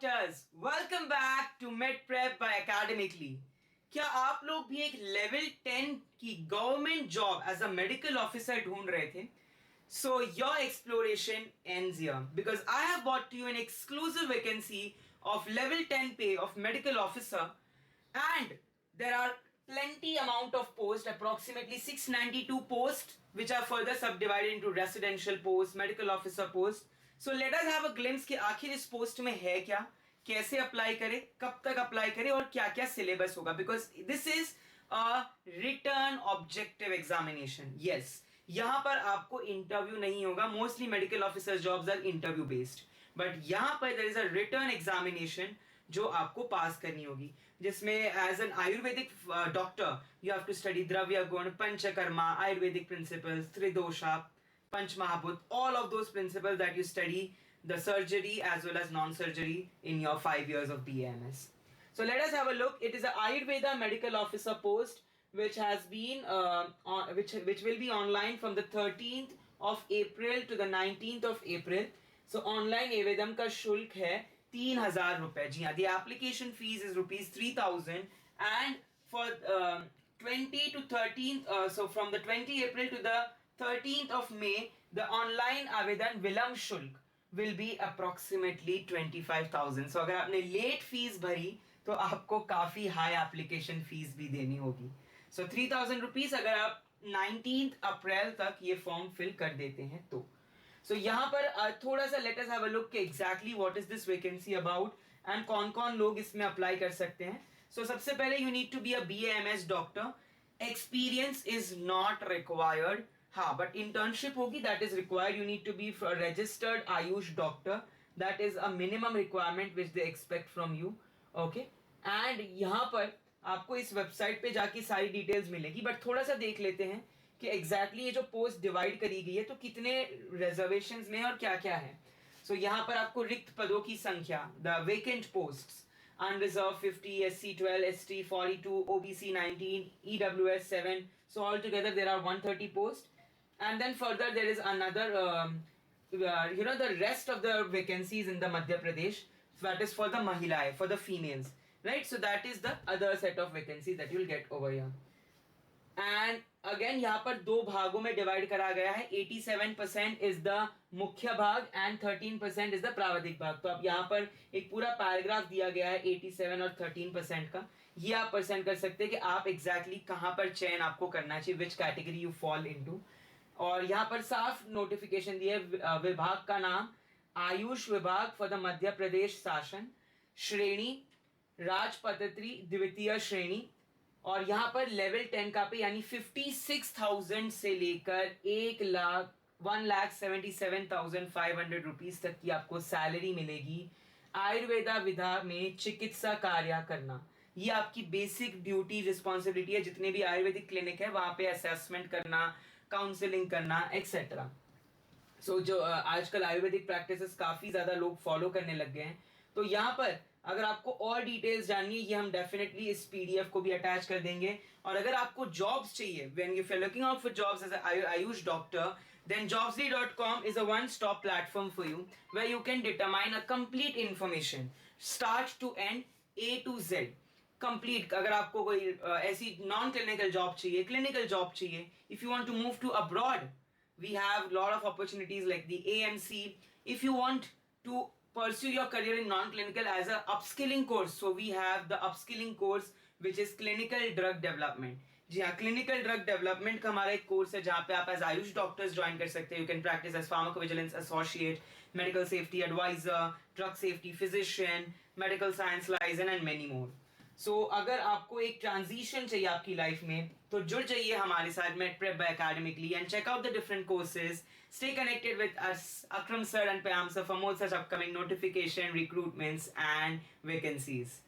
Doctors, welcome back to Med Prep by Academically. क्या आप लोग भी एक लेवल 10 की government job as a medical officer ढूंढ रहे थे? So your exploration ends here because I have brought to you an exclusive vacancy of level 10 pay of medical officer, and there are plenty amount of posts, approximately 692 posts, which are further subdivided into residential posts, medical officer posts. So let us have a glimpse कि आखिर इस post में है क्या, कैसे apply करें, कब तक अप्लाई करें और क्या क्या सिलेबस होगा, because this is a written objective examination. Yes, यहां पर आपको इंटरव्यू नहीं होगा। Mostly medical officer jobs are interview based, but यहां पर there is a written examination जो आपको पास करनी होगी, जिसमें as an Ayurvedic doctor you have to study Dravya Guna, Panchakarma, Ayurvedic principles, Tridosha, Pancha Mahabhuta, all of those principles that you study the surgery as well as non-surgery in your 5 years of BAMS. So let us have a look. It is a Ayurveda medical officer post which has been which will be online from the 13th of April to the 19th of April. So online आवेदन का शुल्क है 3,000 रुपए। जी हाँ, the application fees is ₹3,000, and for 20 to 13th, so from the 20 April to the 13th of May, the online आवेदन विलंब शुल्क will be approximately 25,000. So अगर आपने लेट फीस भरी तो आपको काफी हाई एप्लीकेशन फीस भी देनी होगी। So 3,000 रुपीज अगर आप 19th अप्रैल तक ये फॉर्म फिल कर देते हैं तो। So यहाँ पर थोड़ा सा let us have a look कि exactly what is this vacancy about and कौन कौन लोग इसमें अप्लाई कर सकते हैं। So सबसे पहले you need to be a BAMS doctor. Experience is not required, हाँ, बट इंटर्नशिप होगी, that is required. You need to be registered AYUSH doctor, that is a minimum requirement which they expect from you. Okay, and यहाँ पर आपको इस website पे जाके सारी details मिलेगी, बट थोड़ा सा देख लेते हैं कि एग्जैक्टली ये जो पोस्ट डिवाइड करी गई है तो कितने रिजर्वेशंस में और क्या क्या है। सो यहाँ पर आपको रिक्त पदों की संख्या, the vacant posts, unreserved 50, SC 12, ST 42, OBC 19, EWS 7. So altogether there are 130 posts. And then further there is another, the rest of the vacancies in the Madhya Pradesh. So that is for the Mahilai, for the females, right? So that is the other set of vacancies that you'll get over here. And again यहाँ पर दो भागों में divide करा गया है। 87% is the मुख्य भाग एंड 13% इज द प्रावधिक भाग। तो अब यहाँ पर एक पूरा पैराग्राफ दिया गया है 87 और 13% का। ये आप परसेंट कर सकते हैं कि आप एग्जैक्टली कहाँ पर चयन आपको करना चाहिए, which category you fall into. और यहाँ पर साफ नोटिफिकेशन दिया है, विभाग का नाम आयुष विभाग फॉर द मध्य प्रदेश शासन, श्रेणी राजपत्रित द्वितीय श्रेणी, और यहाँ पर लेवल 10 का पे यानी 56,000 से लेकर 1,77,500 रुपीज तक की आपको सैलरी मिलेगी। आयुर्वेदा विधा में चिकित्सा कार्य करना, ये आपकी बेसिक ड्यूटी रिस्पॉन्सिबिलिटी है। जितने भी आयुर्वेदिक क्लिनिक है वहां पे असेसमेंट करना, काउंसलिंग करना, एक्सेट्रा। सो जो आजकल आयुर्वेदिक प्रैक्टिसेस काफी ज्यादा लोग फॉलो करने लग गए हैं। तो यहाँ पर अगर आपको और डिटेल्स जाननी है, ये हम डेफिनेटली इस पीडीएफ को भी अटैच कर देंगे। और अगर आपको जॉब्स चाहिए, when you are looking out for jobs as AYUSH doctor, then jobsly.com is a one stop platform for you where you can determine a complete information start to end, A to Z complete। अगर आपको कोई ऐसी non clinical job चाहिए, clinical job चाहिए, if you want to move to abroad, we have lot of opportunities like the AMC. If you want to pursue your career in non-clinical as a upskilling course, so we have the upskilling course which is clinical drug development। जी हाँ, clinical drug development का हमारा एक course है जहाँ पे आप as Ayush doctors join कर सकते हैं। You can practice as pharmacovigilance associate, medical safety advisor, drug safety physician, medical science liaison and many more. So अगर आपको एक ट्रांजिशन चाहिए आपकी लाइफ में तो जुड़ जाइए हमारे साथ Med Prep by Academically and check out the different courses. Stay connected with us, Akram sir and Payam sir, for more such upcoming notification, recruitments and vacancies.